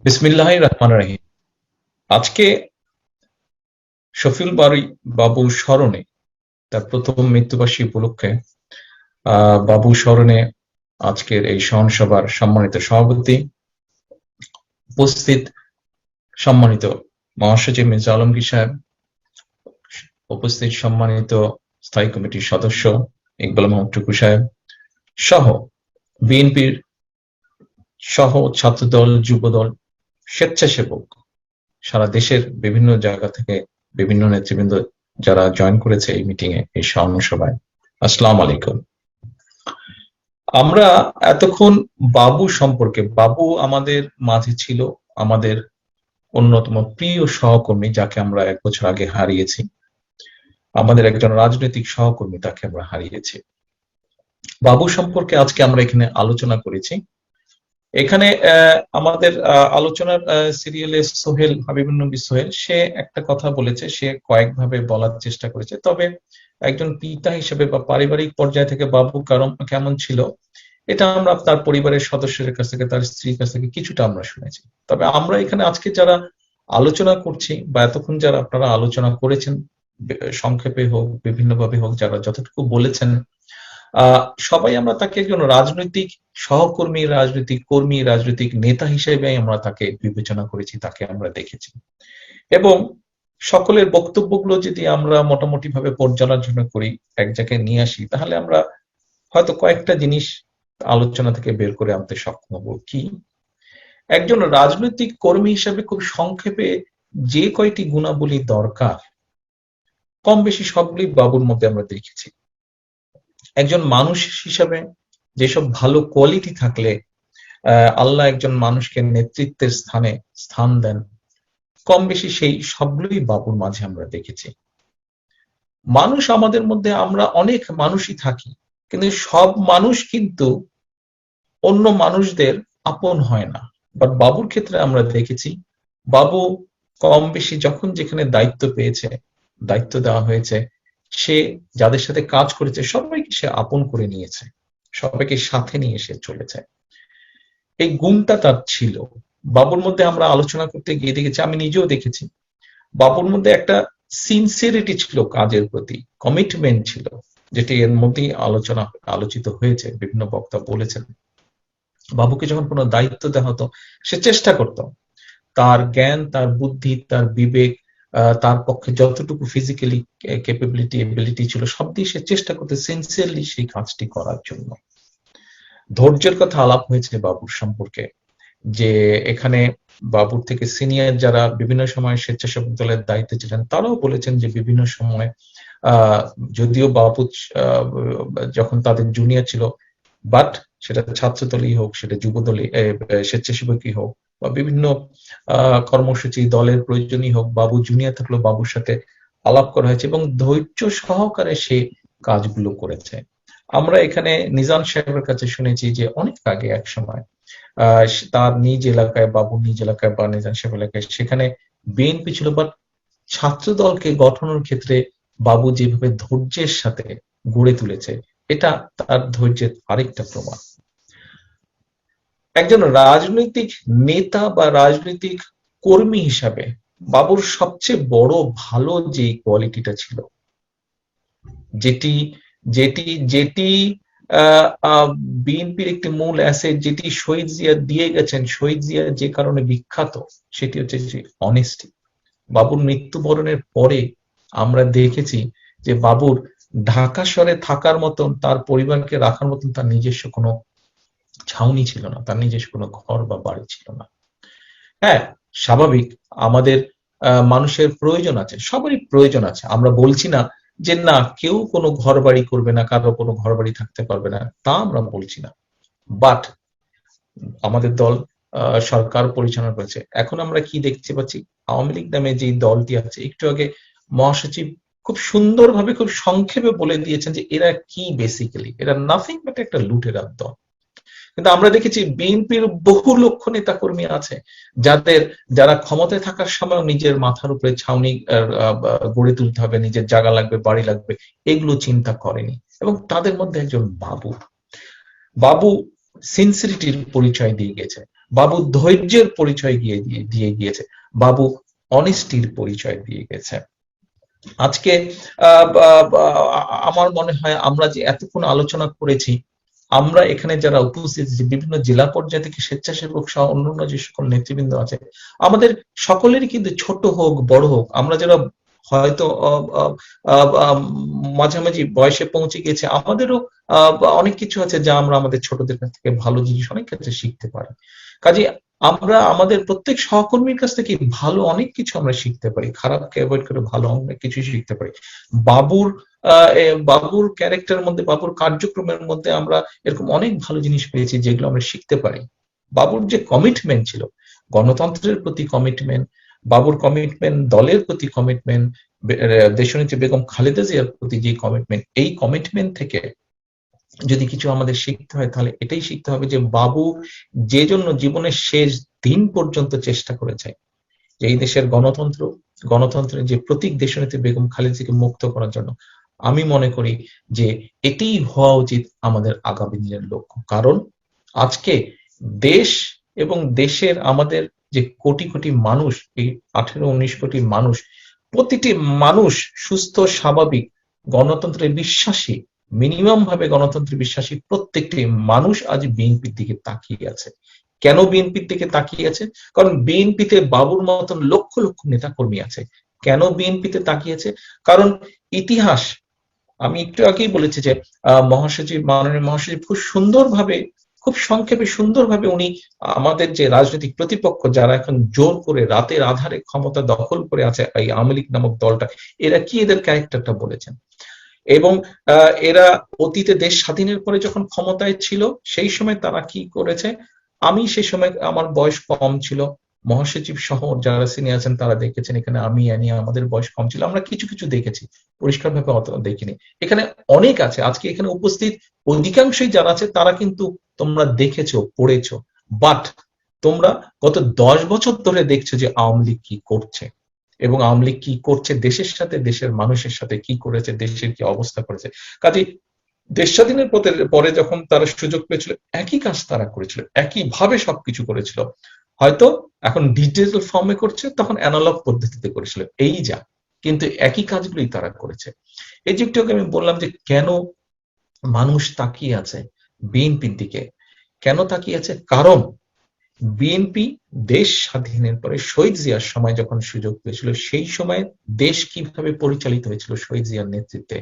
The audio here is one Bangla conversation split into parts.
বিসমিল্লাহির রহমানির রহিম। আজকে শফিউল বারী বাবুর স্মরণে, তার প্রথম মৃত্যুবার্ষিকী উপলক্ষে বাবু স্মরণে আজকের এই স্মরণ সভার সম্মানিত সভাপতি, উপস্থিত সম্মানিত মহাসচিব মির্জা আলমগীর সাহেব, উপস্থিত সম্মানিত স্থায়ী কমিটির সদস্য ইকবাল মাহমুদ টুকু সাহেব সহ বিএনপির সহ ছাত্রদল, যুবদল, স্বেচ্ছাসেবক, সারা দেশের বিভিন্ন জায়গা থেকে বিভিন্ন নেতৃবৃন্দ যারা জয়েন করেছে এই মিটিং এ, এই স্মরণ সভায়, আসসালামু আলাইকুম। আমরা এতক্ষণ বাবু সম্পর্কে, বাবু আমাদের মাঝে ছিল আমাদের অন্যতম প্রিয় সহকর্মী, যাকে আমরা ১ বছর আগে হারিয়েছি। আমাদের একজন রাজনৈতিক সহকর্মী, তাকে আমরা হারিয়েছি। বাবু সম্পর্কে আজকে আমরা এখানে আলোচনা করেছি। এখানে আমাদের আলোচনার সিরিয়ালে সোহেল, হাবিবুন নবী সোহেল, সে একটা কথা বলেছে, সে কয়েকভাবে বলার চেষ্টা করেছে। তবে একজন পিতা হিসেবে বা পারিবারিক পর্যায় থেকে বাবু কেমন ছিল, এটা আমরা তার পরিবারের সদস্যদের কাছ থেকে, তার স্ত্রীর কাছ থেকে কিছুটা আমরা শুনেছি। তবে আমরা এখানে আজকে যারা আলোচনা করছি বা এতক্ষণ যারা আপনারা আলোচনা করেছেন, সংক্ষেপে হোক বিভিন্নভাবে হোক, যারা যতটুকু বলেছেন, সবাই আমরা তাকে একজন রাজনৈতিক সহকর্মী, রাজনৈতিক কর্মী, রাজনৈতিক নেতা হিসেবে আমরা তাকে বিবেচনা করেছি, তাকে আমরা দেখেছি। এবং সকলের বক্তব্যগুলো যদি আমরা মোটামুটি ভাবে পর্যালোচনা করি, এক জায়গায় নিয়ে আসি, তাহলে আমরা হয়তো কয়েকটা জিনিস আলোচনা থেকে বের করে আনতে সক্ষম হব। কি, একজন রাজনৈতিক কর্মী হিসেবে খুব সংক্ষেপে যে কয়টি গুণাবলী দরকার, কম বেশি সবগুলি বাবুর মধ্যে আমরা দেখেছি। একজন মানুষ হিসাবে যেসব ভালো কোয়ালিটি থাকলে আল্লাহ একজন মানুষকে নেতৃত্বের স্থানে স্থান দেন, কম বেশি সেই সবগুলোই বাবুর মাঝে আমরা দেখেছি। মানুষ আমাদের মধ্যে, আমরা অনেক মানুষই থাকি, কিন্তু সব মানুষ কিন্তু অন্য মানুষদের আপন হয় না। বাট বাবুর ক্ষেত্রে আমরা দেখেছি, বাবু কম বেশি যখন যেখানে দায়িত্ব পেয়েছে, দায়িত্ব দেওয়া হয়েছে, সে যাদের সাথে কাজ করেছে সবাইকে সে আপন করে নিয়েছে, সবাইকে সাথে নিয়ে এসে চলেছে। এই গুণটা তার ছিল। বাবুর মধ্যে আমরা আলোচনা করতে গিয়ে দেখেছি, আমি নিজেও দেখেছি, বাবুর মধ্যে একটা সিনসিয়ারিটি ছিল, কাজের প্রতি কমিটমেন্ট ছিল, যেটি এর মধ্যেই আলোচিত হয়েছে, বিভিন্ন বক্তা বলেছেন। বাবুকে যখন কোনো দায়িত্ব দেওয়া হতো, সে চেষ্টা করত তার জ্ঞান, তার বুদ্ধি, তার বিবেক, তার পক্ষে যতটুকু ফিজিক্যালি ক্যাপাবিলিটি, এবিলিটি ছিল, সব দিয়ে সে চেষ্টা করতে সিনসিয়ারলি সেই কাজটি করার জন্য। ধৈর্যের কথা আলাপ হয়েছে বাবুর সম্পর্কে, যে এখানে বাবুর থেকে সিনিয়র যারা বিভিন্ন সময় স্বেচ্ছাসেবক দলের দায়িত্বে ছিলেন, তারাও বলেছেন যে বিভিন্ন সময় যদিও বাবু যখন তাদের জুনিয়র ছিল, বাট সেটা ছাত্রদলই হোক, সেটা যুবদলই, স্বেচ্ছাসেবকই হোক, বা বিভিন্ন কর্মসূচি দলের প্রয়োজনই হোক, বাবু জুনিয়র থাকলেও বাবুর সাথে আলাপ করা হয়েছে এবং ধৈর্য সহকারে সে কাজগুলো করেছে। আমরা এখানে নিজাম সাহেবের কাছে শুনেছি যে অনেক আগে এক সময় তার নিজ এলাকায়, বাবুর নিজ এলাকায় বা নিজাম সাহেব এলাকায়, সেখানে বিএনপি ছিল, বাট ছাত্র দলকে গঠনের ক্ষেত্রে বাবু যেভাবে ধৈর্যের সাথে গড়ে তুলেছে, এটা তার ধৈর্যের আরেকটা প্রমাণ। একজন রাজনৈতিক নেতা বা রাজনৈতিক কর্মী হিসাবে বাবুর সবচেয়ে বড় ভালো যে কোয়ালিটিটা ছিল, যেটি যেটি যেটি বিএনপির একটি মূল অ্যাসেট, যেটি শহীদ জিয়া দিয়ে গেছেন, শহীদ জিয়া যে কারণে বিখ্যাত, সেটি হচ্ছে যে অনেস্টি। বাবুর মৃত্যুবরণের পরে আমরা দেখেছি যে বাবুর ঢাকা শহরে থাকার মতন, তার পরিবারকে রাখার মতন তার নিজস্ব কোনো ছাউনি ছিল না, তার নিজস্ব কোনো ঘর বা বাড়ি ছিল না। হ্যাঁ, স্বাভাবিক, আমাদের মানুষের প্রয়োজন আছে, সবারই প্রয়োজন আছে। আমরা বলছি না যে না, কেউ কোনো ঘর বাড়ি করবে না, কারো কোনো ঘর বাড়ি থাকতে পারবে না, তা আমরা বলছি না। বাট আমাদের দল সরকার পরিচালনা করেছে। এখন আমরা কি দেখতে পাচ্ছি, আওয়ামী লীগ নামে যে দলটি আছে, একটু আগে মহাসচিব খুব সুন্দরভাবে, খুব সংক্ষেপে বলে দিয়েছেন যে এরা কি, বেসিক্যালি এরা নাথিং বাট একটা লুটেরার দল। কিন্তু আমরা দেখেছি বিএনপির বহু লক্ষ নেতা কর্মী আছে যারা ক্ষমতায় থাকার সময় নিজের মাথার উপরে ছাউনি গড়ে তুলতে হবে, নিজের জায়গা লাগবে, বাড়ি লাগবে, এগুলো চিন্তা করেনি। এবং তাদের মধ্যে একজন বাবু সিনসিয়ারিটির পরিচয় দিয়ে গেছে। বাবু ধৈর্যের পরিচয় দিয়ে গিয়েছে, বাবু অনেস্টির পরিচয় দিয়ে গেছে। আজকে আমার মনে হয় আমরা যে এতক্ষণ আলোচনা করেছি, আমরা এখানে যারা উপস্থিত আছি বিভিন্ন জেলা পর্যায় থেকে স্বেচ্ছাসেবক সহ অন্যান্য যে সকল নেতৃবৃন্দ আছে, আমাদের সকলেরই কিন্তু ছোট হোক বড় হোক, আমরা যারা হয়তো মাঝামাঝি বয়সে পৌঁছে গেছে, আমাদেরও অনেক কিছু আছে যা আমরা আমাদের ছোটদের কাছ থেকে ভালো জিনিস অনেক ক্ষেত্রে শিখতে পারি। কাজে আমরা আমাদের প্রত্যেক সহকর্মীর কাছ থেকে ভালো অনেক কিছু আমরা শিখতে পারি, খারাপকে অ্যাভয়েড করে ভালো অনেক কিছু শিখতে পারি। বাবুর বাবুর ক্যারেক্টারের মধ্যে, বাবুর কার্যক্রমের মধ্যে আমরা এরকম অনেক ভালো জিনিস পেয়েছি যেগুলো আমরা শিখতে পারি। বাবুর যে কমিটমেন্ট ছিল, গণতন্ত্রের প্রতি কমিটমেন্ট, বাবুর কমিটমেন্ট দলের প্রতি কমিটমেন্ট, দেশনেত্রী বেগম খালেদা জিয়ার প্রতি যে কমিটমেন্ট, এই কমিটমেন্ট থেকে যদি কিছু আমাদের শিখতে হয় তাহলে এটাই শিখতে হবে যে বাবু যে জন্য জীবনের শেষ দিন পর্যন্ত চেষ্টা করেছে যে এই দেশের গণতন্ত্রের যে প্রতীক দেশনেত্রী বেগম খালেদাকে মুক্ত করার জন্য, আমি মনে করি যে এটাই হওয়া উচিত আমাদের আগামী দিনের লক্ষ্য। কারণ আজকে দেশ এবং দেশের আমাদের যে কোটি কোটি মানুষ, এই 18-19 কোটি মানুষ, প্রতিটি মানুষ সুস্থ স্বাভাবিক গণতন্ত্রে বিশ্বাসী, মিনিমাম ভাবে গণতন্ত্রে বিশ্বাসী প্রত্যেকটি মানুষ আজ বিএনপির দিকে তাকিয়ে আছে। কেন বিএনপির দিকে তাকিয়ে আছে? কারণ বিএনপিতে বাবুর মতন লক্ষ লক্ষ নেতা কর্মী আছে। কেন বিএনপিতে তাকিয়েছে? কারণ ইতিহাস, আমি একটু আগেই বলেছি যে মহাসচিব, মাননীয় মহাসচিব খুব সুন্দরভাবে, খুব সংক্ষেপে সুন্দরভাবে উনি আমাদের যে রাজনৈতিক প্রতিপক্ষ যারা এখন জোর করে রাতের আধারে ক্ষমতা দখল করে আছে এই আওয়ামী লীগ নামক দলটা, এরা কি এদের ক্যারেক্টারটা বলেছেন। এবং এরা অতীতে দেশ স্বাধীনের পরে যখন ক্ষমতায় ছিল সেই সময় তারা কি করেছে, আমি সেই সময় আমার বয়স কম ছিল, মহাসচিব সহ যারা সিনিয়র আছেন তারা দেখেছেন, এখানে আমি আনি আমাদের বয়স কম ছিল, আমরা কিছু কিছু দেখেছি, পরিষ্কারভাবে অত দেখিনি। এখানে অনেক আছে, আজকে এখানে উপস্থিত অধিকাংশই যারা আছে তারা কিন্তু তোমরা দেখেছো, পড়েছো, বাট তোমরা গত 10 বছর ধরে দেখছো যে আওয়ামী লীগ কি করছে এবং আওয়ামী লীগ কি করছে দেশের সাথে, দেশের মানুষের সাথে কি করেছে, দেশের কি অবস্থা করেছে। কাজে দেশ স্বাধীনের পরে যখন তারা সুযোগ পেয়েছিল একই কাজ তারা করেছিল, একইভাবে সবকিছু করেছিল। হয়তো এখন ডিজিটাল ফর্মে করছে, তখন অ্যানালগ পদ্ধতিতে করেছিল, এই যা, কিন্তু একই কাজগুলোই তারা করেছে। এই যে একটু আমি বললাম যে কেন মানুষ তাকিয়ে আছে বিএনপির দিকে, কেন তাকিয়ে আছে? কারণ বিএনপি দেশ স্বাধীনের পরে শহীদ জিয়ার সময় যখন সুযোগ পেয়েছিল, সেই সময় দেশ কিভাবে পরিচালিত হয়েছিল শহীদ জিয়ার নেতৃত্বে।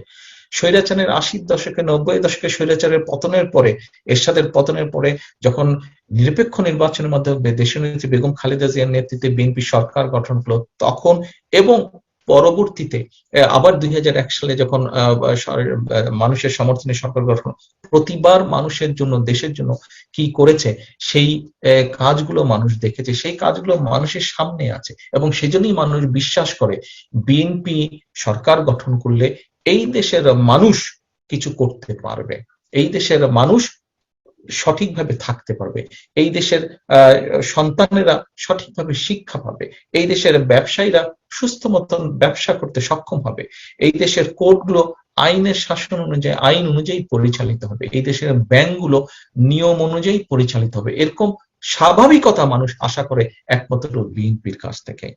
স্বৈরাচারের 80-র দশকে, 90-এর দশকে স্বৈরাচারের পতনের পরে, এরশাদের পতনের পরে যখন নিরপেক্ষ নির্বাচনের মাধ্যমে দেশনেত্রী বেগম খালেদা জিয়ার নেতৃত্বে বিএনপি সরকার গঠন করলো, তখন এবং পরবর্তীতে আবার 2001 সালে যখন মানুষের সমর্থনে সরকার গঠন, প্রতিবার মানুষের জন্য, দেশের জন্য কি করেছে সেই কাজগুলো মানুষ দেখেছে, সেই কাজগুলো মানুষের সামনে আছে, এবং সেজন্যই মানুষ বিশ্বাস করে বিএনপি সরকার গঠন করলে এই দেশের মানুষ কিছু করতে পারবে, এই দেশের মানুষ সঠিকভাবে থাকতে পারবে, এই দেশের সন্তানেরা সঠিকভাবে শিক্ষা পাবে, এই দেশের ব্যবসায়ীরা সুস্থ মতন ব্যবসা করতে সক্ষম হবে, এই দেশের কোর্টগুলো আইনের শাসন অনুযায়ী, আইন অনুযায়ী পরিচালিত হবে, এই দেশের ব্যাংকগুলো নিয়ম অনুযায়ী পরিচালিত হবে। এরকম স্বাভাবিকতা মানুষ আশা করে একমাত্র বিএনপির কাছ থেকে।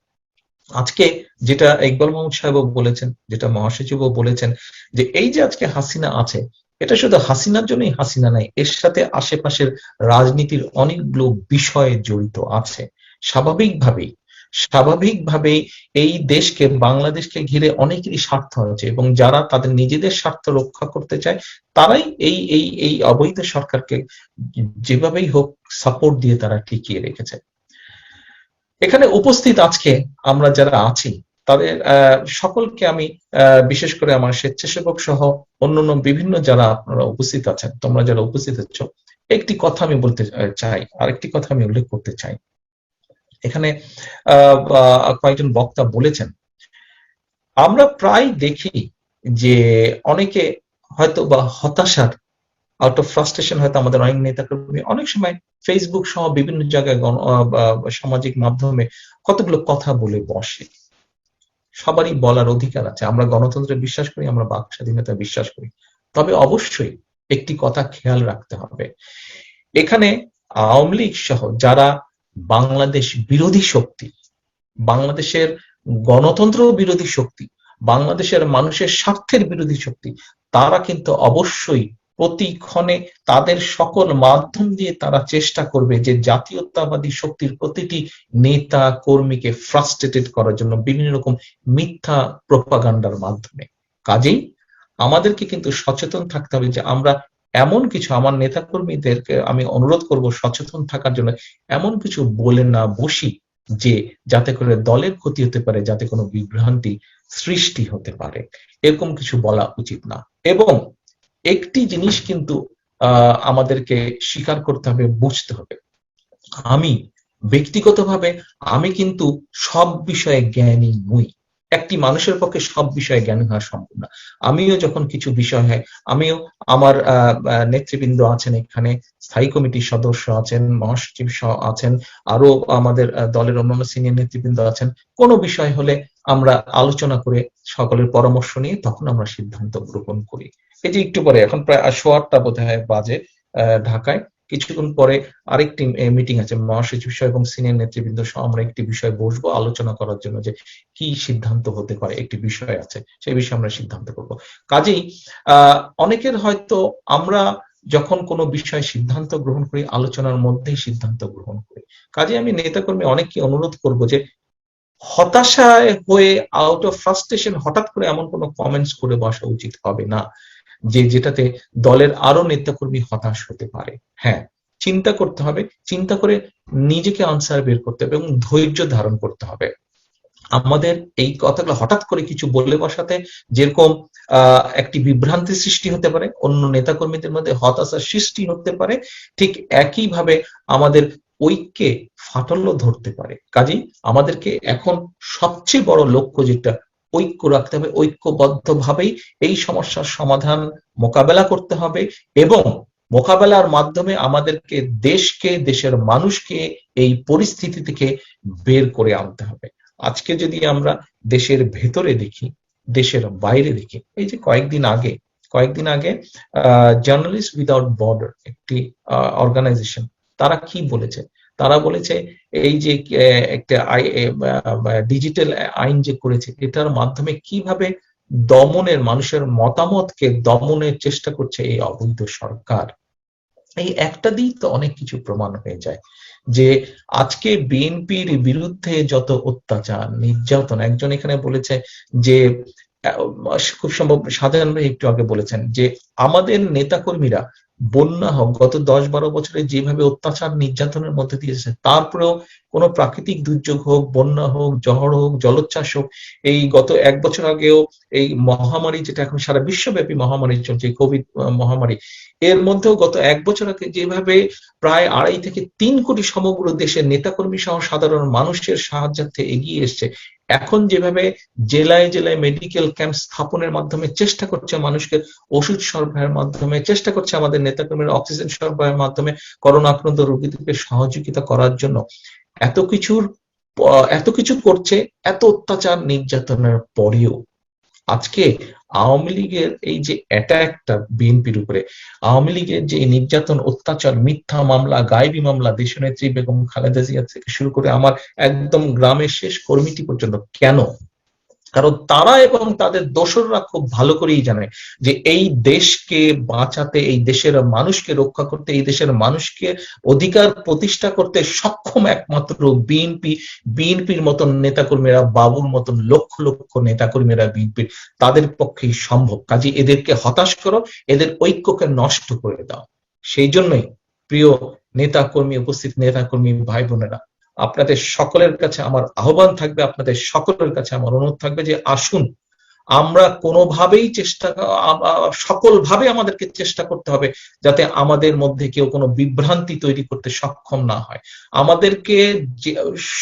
আজকে যেটা ইকবাল মাহমুদ সাহেবও বলেছেন, যেটা মহাসচিবও বলেছেন, যে এই যে আজকে হাসিনা আছে, এটা শুধু হাসিনার জন্যই হাসিনা নাই, এর সাথে আশেপাশের রাজনীতির অনেকগুলো বিষয় জড়িত আছে। স্বাভাবিকভাবেই স্বাভাবিকভাবেই এই দেশকে, বাংলাদেশকে ঘিরে অনেকেরই স্বার্থ আছে, এবং যারা তাদের নিজেদের স্বার্থ রক্ষা করতে চায় তারাই এই এই এই অবৈধ সরকারকে যেভাবেই হোক সাপোর্ট দিয়ে তারা টিকিয়ে রেখেছে। এখানে উপস্থিত আজকে আমরা যারা আছি তাদের সকলকে আমি বিশেষ করে আমার স্বেচ্ছাসেবক সহ অন্যান্য বিভিন্ন যারা আপনারা উপস্থিত আছেন, তোমরা যারা উপস্থিত আছো, একটি কথা আমি বলতে চাই, আরেকটি কথা আমি উল্লেখ করতে চাই। এখানে কয়েকজন বক্তা বলেছেন, আমরা প্রায় দেখি যে অনেকে হয়তো বা হতাশার, আউট অফ ফ্রাস্ট্রেশন, হয়তো আমাদের অনেক নেতাকর্মী অনেক সময় ফেসবুক সহ বিভিন্ন জায়গায় সামাজিক মাধ্যমে কতগুলো কথা বলে বসে। সবারই বলার অধিকার আছে, আমরা গণতন্ত্রে বিশ্বাস করি, আমরা বাক স্বাধীনতা বিশ্বাস করি, তবে অবশ্যই একটি কথা খেয়াল রাখতে হবে, এখানে আওয়ামী লীগ সহ যারা বাংলাদেশ বিরোধী শক্তি, বাংলাদেশের গণতন্ত্র বিরোধী শক্তি, বাংলাদেশের মানুষের স্বার্থের বিরোধী শক্তি, তারা কিন্তু অবশ্যই প্রতিক্ষণে তাদের সকল মাধ্যম দিয়ে তারা চেষ্টা করবে যে জাতীয়তাবাদী শক্তির প্রতিটি নেতা কর্মীকে ফ্রাস্ট্রেটেড করার জন্য বিভিন্ন রকম মিথ্যা প্রোপাগান্ডার মাধ্যমে। কাজেই আমাদেরকে কিন্তু সচেতন থাকতে হবে যে আমরা এমন কিছু, আমার নেতা কর্মীদেরকে আমি অনুরোধ করব সচেতন থাকার জন্য, এমন কিছু বলে না বসি যে যাতে করে দলের ক্ষতি হতে পারে, যাতে কোনো বিভ্রান্তি সৃষ্টি হতে পারে, এরকম কিছু বলা উচিত না। এবং একটি জিনিস কিন্তু আমাদেরকে স্বীকার করতে হবে, বুঝতে হবে, আমি ব্যক্তিগতভাবে আমি কিন্তু সব বিষয়ে জ্ঞানী নই। একটি মানুষের পক্ষে সব বিষয়ে জ্ঞানী হওয়া সম্ভব না। আমিও যখন কিছু বিষয় হয়, আমিও আমার নেতৃবৃন্দ আছেন, এখানে স্থায়ী কমিটির সদস্য আছেন, মহাসচিব আছেন, আরো আমাদের দলের অন্যান্য সিনিয়র নেতৃবৃন্দ আছেন, কোনো বিষয় হলে আমরা আলোচনা করে সকলের পরামর্শ নিয়ে তখন আমরা সিদ্ধান্ত গ্রহণ করি। এই যে একটু পরে, এখন প্রায় 8:15 বোধহয় বাজে ঢাকায়, কিছুক্ষণ পরে আরেকটি মিটিং আছে মহাসচিব সহ এবং সিনিয়র নেতৃবৃন্দ সহ, আমরা একটি বিষয়ে বসবো আলোচনা করার জন্য যে কি সিদ্ধান্ত হতে পারে। একটি বিষয় আছে, সেই বিষয়ে আমরা সিদ্ধান্ত করব। কাজেই অনেকের হয়তো আমরা যখন কোনো বিষয়ে সিদ্ধান্ত গ্রহণ করি আলোচনার মধ্যেই সিদ্ধান্ত গ্রহণ করি। কাজে আমি নেতাকর্মী অনেককে অনুরোধ করব যে হতাশায় হয়ে আউট অফ ফ্রাস্ট্রেশন হঠাৎ করে এমন কোনো কমেন্টস করে বসা উচিত হবে না যে যেটাতে দলের আরো নেতাকর্মী হতাশ হতে পারে। হ্যাঁ, চিন্তা করতে হবে, চিন্তা করে নিজেকে আনসার বের করতে হবে এবং ধৈর্য ধারণ করতে হবে। আমাদের এই কথাগুলো হঠাৎ করে কিছু বলে বসাতে যেরকম একটি বিভ্রান্তি সৃষ্টি হতে পারে, অন্য নেতাকর্মীদের মধ্যে হতাশার সৃষ্টি হতে পারে, ঠিক একইভাবে আমাদের ঐক্যে ফাটলও ধরতে পারে। কাজেই আমাদেরকে এখন সবচেয়ে বড় লক্ষ্য যেটা, ঐক্য রাখতে হবে, ঐক্যবদ্ধভাবেই এই সমস্যার সমাধান মোকাবেলা করতে হবে এবং মোকাবেলার মাধ্যমে আমাদেরকে দেশকে, দেশের মানুষকে এই পরিস্থিতি থেকে বের করে আনতে হবে। আজকে যদি আমরা দেশের ভেতরে দেখি, দেশের বাইরে দেখি, এই যে কয়েকদিন আগে জার্নালিস্ট উইদাউট বর্ডার একটি অর্গানাইজেশন, তারা কি বলেছে? তারা বলেছে এই যে একটা ডিজিটাল আইন যে করেছে, এটার মাধ্যমে কিভাবে দমনের, মানুষের মতামতকে দমনের চেষ্টা করছে এই অবৈধ সরকার। এই একটা দিক তো অনেক কিছু প্রমাণ হয়ে যায় যে আজকে বিএনপির বিরুদ্ধে যত অত্যাচার নির্যাতন, একজন এখানে বলেছে যে খুব সম্ভব শাহজাহান ভাই একটু আগে বলেছেন যে আমাদের নেতাকর্মীরা বন্যা হোক, গত 10-12 বছরে যেভাবে অত্যাচার নির্যাতনের মধ্যে দিয়েছে, তারপরেও কোনো প্রাকৃতিক দুর্যোগ হোক, বন্যা হোক, ঝড় হোক, জলোচ্ছ্বাস হোক, এই গত 1 বছর আগেও এই মহামারী, যেটা এখন সারা বিশ্বব্যাপী মহামারী চলছে, কোভিড মহামারী, এর মধ্যেও গত 1 বছর আগে যেভাবে প্রায় 2.5 থেকে 3 কোটি সমগ্র দেশের নেতাকর্মী সহ সাধারণ মানুষের সাহায্যার্থে এগিয়ে এসছে, এখন যেভাবে জেলায় জেলায় মেডিকেল ক্যাম্প স্থাপনের মাধ্যমে চেষ্টা করছে মানুষকে ওষুধ সরবরাহের মাধ্যমে, চেষ্টা করছে আমাদের নেতাকর্মীরা অক্সিজেন সরবরাহের মাধ্যমে করোনা আক্রান্ত রোগীদেরকে সহযোগিতা করার জন্য, এত কিছুর এত কিছু করছে, এত অত্যাচার নির্যাতনের পরেও আজকে আওয়ামী লীগের এই যে অ্যাটাকটা বিএনপির উপরে, আওয়ামী লীগের যে নির্যাতন, অত্যাচার, মিথ্যা মামলা, গায়েবী মামলা, দেশনেত্রী বেগম খালেদা জিয়া থেকে শুরু করে আমার একদম গ্রামের শেষ কর্মীটি পর্যন্ত, কেন? কারণ তারা এবং তাদের দোসররা খুব ভালো করেই জানে যে এই দেশকে বাঁচাতে, এই দেশের মানুষকে রক্ষা করতে, এই দেশের মানুষকে অধিকার প্রতিষ্ঠা করতে সক্ষম একমাত্র বিএনপির মতন নেতাকর্মীরা, বাবুর মতন লক্ষ লক্ষ নেতাকর্মীরা বিএনপির, তাদের পক্ষেই সম্ভব। কাজে এদেরকে হতাশ করো, এদের ঐক্যকে নষ্ট করে দাও। সেই জন্যই প্রিয় নেতাকর্মী, উপস্থিত নেতাকর্মী ভাই বোনেরা, আপনাদের সকলের কাছে আমার আহ্বান থাকবে, আপনাদের সকলের কাছে আমার অনুরোধ থাকবে যে আসুন আমরা কোনোভাবেই সকলভাবে আমাদেরকে চেষ্টা করতে হবে যাতে আমাদের মধ্যে কেউ কোনো বিভ্রান্তি তৈরি করতে সক্ষম না হয়। আমাদেরকে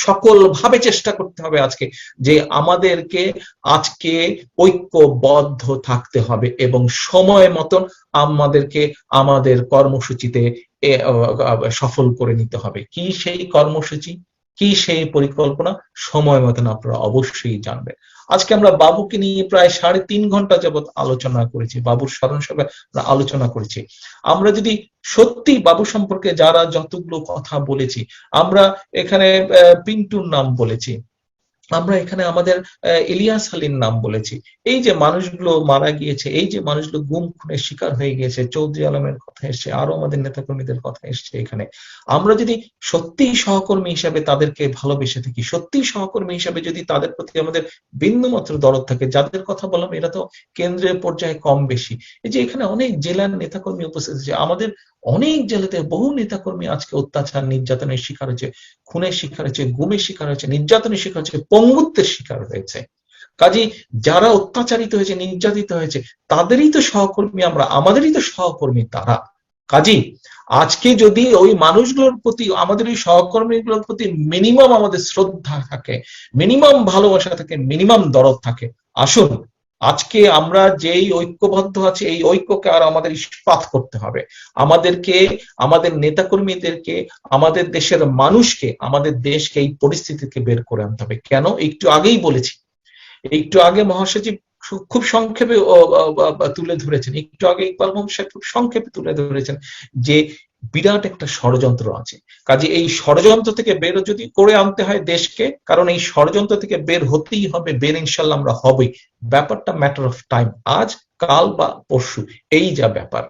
সকলভাবে চেষ্টা করতে হবে আজকে যে আমাদেরকে আজকে ঐক্যবদ্ধ থাকতে হবে এবং সময় মতন আমাদেরকে আমাদের কর্মসূচিতে সফল করে নিতে হবে। কি সেই কর্মসূচি? কি সেই পরিকল্পনা সময় মতন আপনারা অবশ্যই জানবেন। আজকে আমরা বাবুকে নিয়ে প্রায় 3.5 ঘন্টা যাবৎ আলোচনা করেছি, বাবুর স্মরণ সভায় আমরা আলোচনা করেছি। আমরা যদি সত্যি বাবু সম্পর্কে যারা যতগুলো কথা বলেছি, আমরা এখানে পিন্টুর নাম বলেছি, আমরা এখানে আমাদের ইলিয়াস আলীর নাম বলেছি, এই যে মানুষগুলো মারা গিয়েছে, এই যে মানুষগুলো গুম খুনের শিকার হয়ে গিয়েছে, চৌধুরী আলমের কথা এসছে, আরো আমাদের নেতাকর্মীদের কথা এসছে এখানে। আমরা যদি সত্যি সহকর্মী হিসাবে তাদেরকে ভালোবেসে থাকি, সত্যি সহকর্মী হিসাবে যদি তাদের প্রতি আমাদের বিন্দুমাত্র দরদ থাকে, যাদের কথা বললাম এরা তো কেন্দ্রীয় পর্যায়ে কম বেশি, এই যে এখানে অনেক জেলার নেতাকর্মী উপস্থিত আছে, আমাদের অনেক জেলাতে বহু নেতাকর্মী আজকে অত্যাচার নির্যাতনের শিকার হয়েছে, খুনের শিকার হয়েছে, গুমের শিকার হয়েছে, নির্যাতনের শিকার হয়েছে, পঙ্গুত্বের শিকার হয়েছে। কাজেই যারা অত্যাচারিত হয়েছে, নির্যাতিত হয়েছে, তাদেরই তো সহকর্মী আমরা, আমাদেরই তো সহকর্মী তারা। কাজেই আজকে যদি ওই মানুষগুলোর প্রতি, আমাদের ওই সহকর্মীগুলোর প্রতি মিনিমাম আমাদের শ্রদ্ধা থাকে, মিনিমাম ভালোবাসা থাকে, মিনিমাম দরদ থাকে, আসুন আজকে আমরা যেই ঐক্যবদ্ধ আছি এই ঐক্যকে আর আমাদের ইস্পাত করতে হবে। আমাদেরকে, আমাদের নেতাকর্মীদেরকে, আমাদের দেশের মানুষকে, আমাদের দেশকে এই পরিস্থিতি থেকে বের করে আনতে হবে। কেন? একটু আগেই বলেছি, একটু আগে মহাসচিব খুব সংক্ষেপে তুলে ধরেছেন, একটু আগে ইকবাল মোহাম্মদ সাহেব খুব সংক্ষেপে তুলে ধরেছেন যে বিরাট একটা ষড়যন্ত্র আছে। কাজে এই ষড়যন্ত্র থেকে বের যদি করে আনতে হয় দেশকে, কারণ এই ষড়যন্ত্র থেকে বের হতেই হবে, বের ইনশাল্লাহ আমরা হবই। ব্যাপারটা ম্যাটার অফ টাইম, আজ কাল বা পরশু, এই যা ব্যাপার।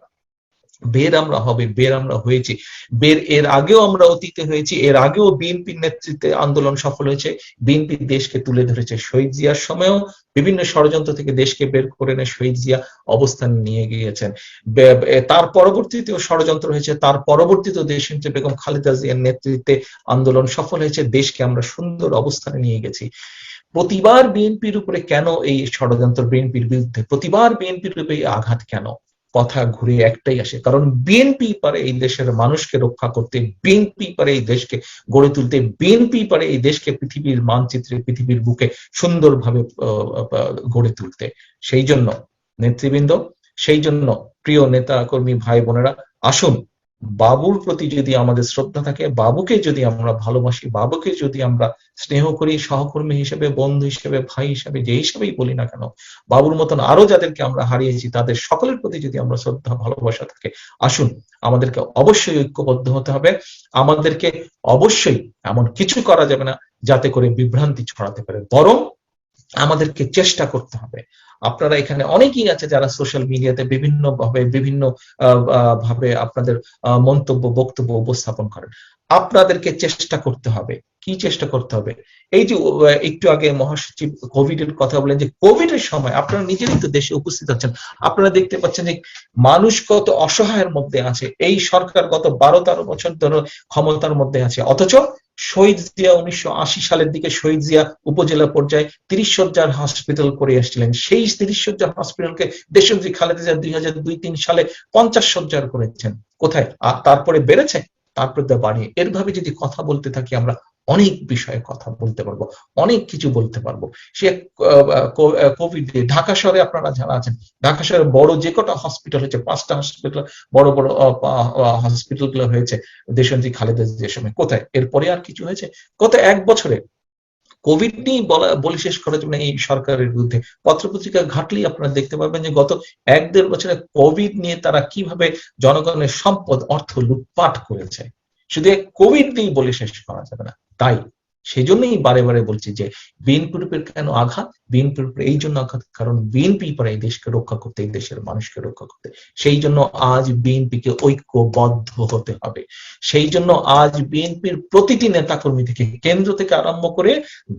বের আমরা হবে, বের আমরা হয়েছি, বের এর আগেও আমরা অতীতে হয়েছি, এর আগেও বিএনপির নেতৃত্বে আন্দোলন সফল হয়েছে, বিএনপি দেশকে তুলে ধরেছে। শহীদ জিয়ার সময়ও বিভিন্ন ষড়যন্ত্র থেকে দেশকে বের করে এনে শহীদ জিয়া অবস্থান নিয়ে গিয়েছেন। তার পরবর্তীতেও ষড়যন্ত্র হয়েছে, তার পরবর্তীতেও দেশনেত্রী বেগম খালেদা জিয়ার নেতৃত্বে আন্দোলন সফল হয়েছে, দেশকে আমরা সুন্দর অবস্থানে নিয়ে গেছি। প্রতিবার বিএনপির উপরে কেন এই ষড়যন্ত্র, বিএনপির বিরুদ্ধে প্রতিবার বিএনপির উপরে আঘাত কেন? কথা ঘুরে একটাই আসে, কারণ বিএনপি পারে এই দেশের মানুষকে রক্ষা করতে, বিএনপি পারে এই দেশকে গড়ে তুলতে, বিএনপি পারে এই দেশকে পৃথিবীর মানচিত্রে, পৃথিবীর বুকে সুন্দরভাবে গড়ে তুলতে। সেই জন্য নেতৃবৃন্দ, সেই জন্য প্রিয় নেতা কর্মী ভাই বোনেরা, আসুন বাবুর প্রতি যদি আমাদের শ্রদ্ধা থাকে, বাবুকে যদি আমরা ভালোবাসি, বাবুকে যদি আমরা স্নেহ করি, সহকর্মী হিসেবে, বন্ধু হিসেবে, ভাই হিসেবে, যে হিসেবেই বলি না কেন, বাবুর মতন আরো যাদেরকে আমরা হারিয়েছি তাদের সকলের প্রতি যদি আমরা শ্রদ্ধা ভালোবাসা থাকে, আসুন আমাদেরকে অবশ্যই ঐক্যবদ্ধ হতে হবে। আমাদেরকে অবশ্যই এমন কিছু করা যাবে না যাতে করে বিভ্রান্তি ছড়াতে পারে, বরং আমাদেরকে চেষ্টা করতে হবে। আপনারা এখানে অনেকেই আছে যারা সোশ্যাল মিডিয়াতে বিভিন্ন ভাবে আপনাদের মন্তব্য, বক্তব্য উপস্থাপন করেন। আপনাদেরকে চেষ্টা করতে হবে। কি চেষ্টা করতে হবে? এই যে একটু আগে মহাসচিব কোভিড এর কথা বলেন, যে কোভিড এর সময় আপনারা নিজেরাই তো দেশে উপস্থিত আছেন, আপনারা দেখতে পাচ্ছেন যে মানুষ কত অসহায়ের মধ্যে আছে। এই সরকার গত 12-13 বছর ধরে ক্ষমতার মধ্যে আছে, অথচ শহীদ জিয়া 1980 সালের দিকে শহীদ জিয়া উপজেলা পর্যায়ে 30 শয্যার হসপিটাল করে এসেছিলেন। সেই 30 শয্যার হসপিটালকে দেশনেত্রী খালেদা জিয়া 2002-3 সালে 50 শয্যার করেছেন। কোথায়? তারপরে বেড়েছে, তারপরে বাড়িয়ে। এরভাবে যদি কথা বলতে থাকি আমরা অনেক বিষয়ে কথা বলতে পারবো, অনেক কিছু বলতে পারবো। সে কোভিড দিয়ে ঢাকা শহরে আপনারা যারা আছেন, ঢাকা শহরে বড় যে কটা হসপিটাল হয়েছে, 5টা হসপিটাল, বড় বড় হসপিটাল গুলো হয়েছে দেশনেত্রী খালেদা জিয়ার সময়, কোথায়? এরপরে আর কিছু হয়েছে? গত 1 বছরে কোভিড নিয়ে বলে শেষ করা যাবে না এই সরকারের বিরুদ্ধে। পত্রপত্রিকা ঘাটলেই আপনারা দেখতে পাবেন যে গত 1-1.5 বছরে কোভিড নিয়ে তারা কিভাবে জনগণের সম্পদ, অর্থ লুটপাট করেছে। শুধু কোভিড নিয়েই বলে শেষ করা যাবে না। তাই সেজন্যই বারে বারে বলছি যে বিএনপির উপর কেন আঘাত? বিএনপির উপর এই জন্য আঘাত কারণ বিএনপি পারে এই দেশকে রক্ষা করতে, এই দেশের মানুষকে রক্ষা করতে। সেই জন্য আজ বিএনপিকে ঐক্যবদ্ধ হতে হবে। সেই জন্য আজ বিএনপির প্রতিটি নেতাকর্মী থেকে, কেন্দ্র থেকে আরম্ভ করে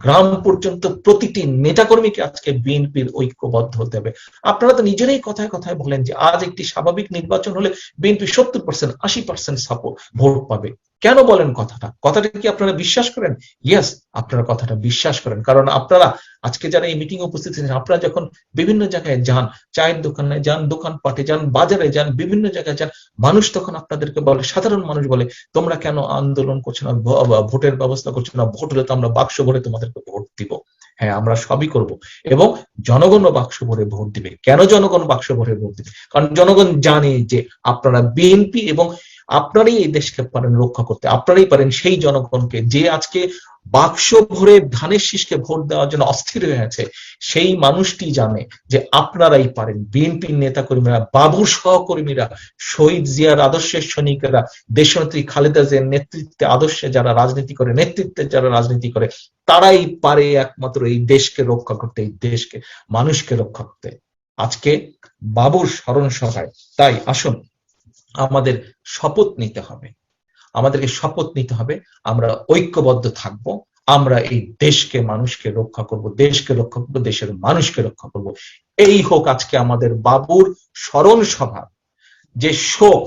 গ্রাম পর্যন্ত প্রতিটি নেতাকর্মীকে আজকে বিএনপির ঐক্যবদ্ধ হতে হবে। আপনারা তো নিজেরাই কথায় কথায় বলেন যে আজ একটি স্বাভাবিক নির্বাচন হলে বিএনপি 70%, 80% সাপোর্ট ভোট পাবে। কেন বলেন কথাটা? কথাটা কি আপনারা বিশ্বাস করেন? ইয়েস, আপনারা কথাটা বিশ্বাস করেন, কারণ আপনারা আজকে যারা এই মিটিং এ উপস্থিত আছেন, আপনারা যখন বিভিন্ন জায়গায় যান, চায়ের দোকানে যান, দোকানপাটে যান, বাজারে যান, বিভিন্ন জায়গায় যান, মানুষ তখন আপনাদেরকে বলে, সাধারণ মানুষ বলে, তোমরা কেন আন্দোলন করছো না, ভোটের ব্যবস্থা করছো না? ভোট হলে তো আমরা বাক্স ভরে তোমাদেরকে ভোট দিব। হ্যাঁ, আমরা সবই করব, এবং জনগণও বাক্স ভরে ভোট দিবে। কেন জনগণ বাক্স ভরে ভোট দিবে? কারণ জনগণ জানে যে আপনারা বিএনপি এবং আপনারাই এই দেশকে পারেন রক্ষা করতে, আপনারাই পারেন সেই জনগণকে যে আজকে বাক্স ভরে ধানের শীষকে ভোট দেওয়ার জন্য অস্থির হয়ে আছে, সেই মানুষটি জানে যে আপনারাই পারেন। বিএনপির নেতাকর্মীরা, বাবুর সহকর্মীরা, শহীদ জিয়ার আদর্শের সৈনিকেরা, দেশনেত্রী খালেদা জিয়ার নেতৃত্বে আদর্শে যারা রাজনীতি করে, নেতৃত্বে যারা রাজনীতি করে, তারাই পারে একমাত্র এই দেশকে রক্ষা করতে, এই দেশকে, মানুষকে রক্ষা করতে। আজকে বাবুর স্মরণ সভায় তাই আসুন আমাদের শপথ নিতে হবে, আমাদেরকে শপথ নিতে হবে আমরা ঐক্যবদ্ধ থাকব, আমরা এই দেশকে, মানুষকে রক্ষা করব, দেশকে রক্ষা করব, দেশের মানুষকে রক্ষা করব। এই হোক আজকে আমাদের বাবুর স্মরণ সভা। যে শোক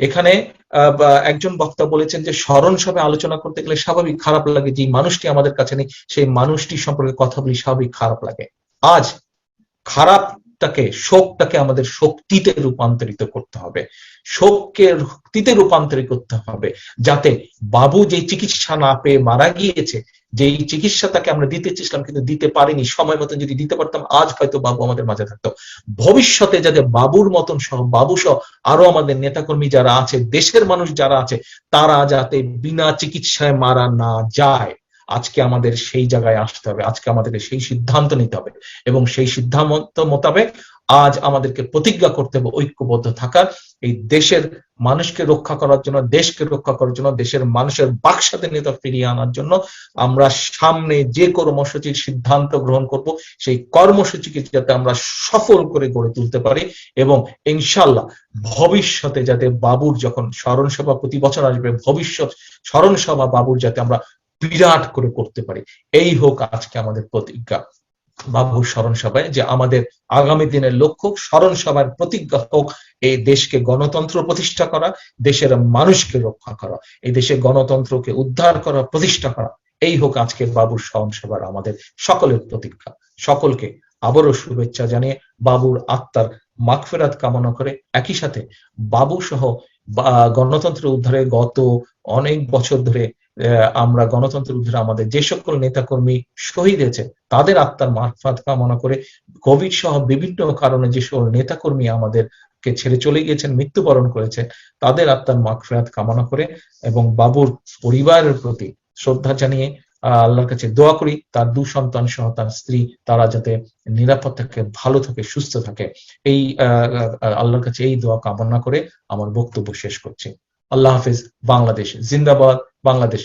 এখানে একজন বক্তা বলেছেন যে স্মরণ সভায় আলোচনা করতে গেলে স্বাভাবিক খারাপ লাগে, যে মানুষটি আমাদের কাছে নেই সেই মানুষটি সম্পর্কে কথা বলি স্বাভাবিক খারাপ লাগে। আজ খারাপটাকে, শোকটাকে আমাদের শক্তিতে রূপান্তরিত করতে হবে, শোককে শক্তিতে রূপান্তরিত করতে হবে, যাতে বাবু যে চিকিৎসা না পেয়ে মারা গিয়েছে, যেই চিকিৎসা তাকে আমরা দিতে চেয়েছিলাম কিন্তু দিতে পারিনি, সময় মতন যদি দিতে পারতাম আজ হয়তো বাবু আমাদের মাঝে থাকতো। ভবিষ্যতে যাতে বাবুর মতন সহ, বাবু সহ আরো আমাদের নেতাকর্মী যারা আছে, দেশের মানুষ যারা আছে, তারা যাতে বিনা চিকিৎসায় মারা না যায়, আজকে আমাদের সেই জায়গায় আসতে হবে, আজকে আমাদেরকে সেই সিদ্ধান্ত নিতে হবে এবং সেই সিদ্ধান্ত মোতাবেক আজ আমাদেরকে প্রতিজ্ঞা করতে হবে ঐক্যবদ্ধ থাকার, এই দেশের মানুষকে রক্ষা করার জন্য, দেশকে রক্ষা করার জন্য, দেশের মানুষের বাক স্বাধীনতা ফিরিয়ে আনার জন্য আমরা সামনে যে কর্মসূচির সিদ্ধান্ত গ্রহণ করব, সেই কর্মসূচিকে যাতে আমরা সফল করে গড়ে তুলতে পারি এবং ইনশাআল্লাহ ভবিষ্যতে যাতে বাবুর যখন স্মরণ সভা প্রতি বছর আসবে, ভবিষ্যৎ স্মরণ সভা বাবুর যাতে আমরা বিরাট করে করতে পারি, এই হোক আজকে আমাদের প্রতিজ্ঞা বাবুর স্মরণ সভায়, যে আমাদের আগামী দিনের লক্ষ্য স্মরণ সভার প্রতিজ্ঞা হোক এই দেশকে গণতন্ত্র প্রতিষ্ঠা করা, দেশের মানুষকে রক্ষা করা, এই দেশে গণতন্ত্রকে উদ্ধার করা, প্রতিষ্ঠা করা। এই হোক আজকের বাবুর স্মরণ সভার আমাদের সকলের প্রতিজ্ঞা। সকলকে আবারও শুভেচ্ছা জানিয়ে বাবুর আত্মার মাগফিরাত কামনা করে, একই সাথে বাবু সহ গণতন্ত্র উদ্ধারে গত অনেক বছর ধরে আমরা গণতন্ত্র উদ্ধারে আমাদের যে সকল নেতাকর্মী শহীদ হয়েছে তাদের আত্মার মাগফিরাত কামনা করে, কোভিড সহ বিভিন্ন কারণে যে সকল নেতাকর্মী আমাদেরকে ছেড়ে চলে গিয়েছেন, মৃত্যুবরণ করেছেন, তাদের আত্মার মাগফিরাত কামনা করে এবং বাবুর পরিবারের প্রতি শ্রদ্ধা জানিয়ে আল্লাহর কাছে দোয়া করি তার 2 সন্তান সহ তার স্ত্রী তারা যাতে নিরাপদ থাকে, ভালো থাকে, সুস্থ থাকে, এই আল্লাহর কাছে এই দোয়া কামনা করে আমার বক্তব্য শেষ করছি। আল্লাহ হাফেজ। বাংলাদেশ জিন্দাবাদ, বাংলাদেশ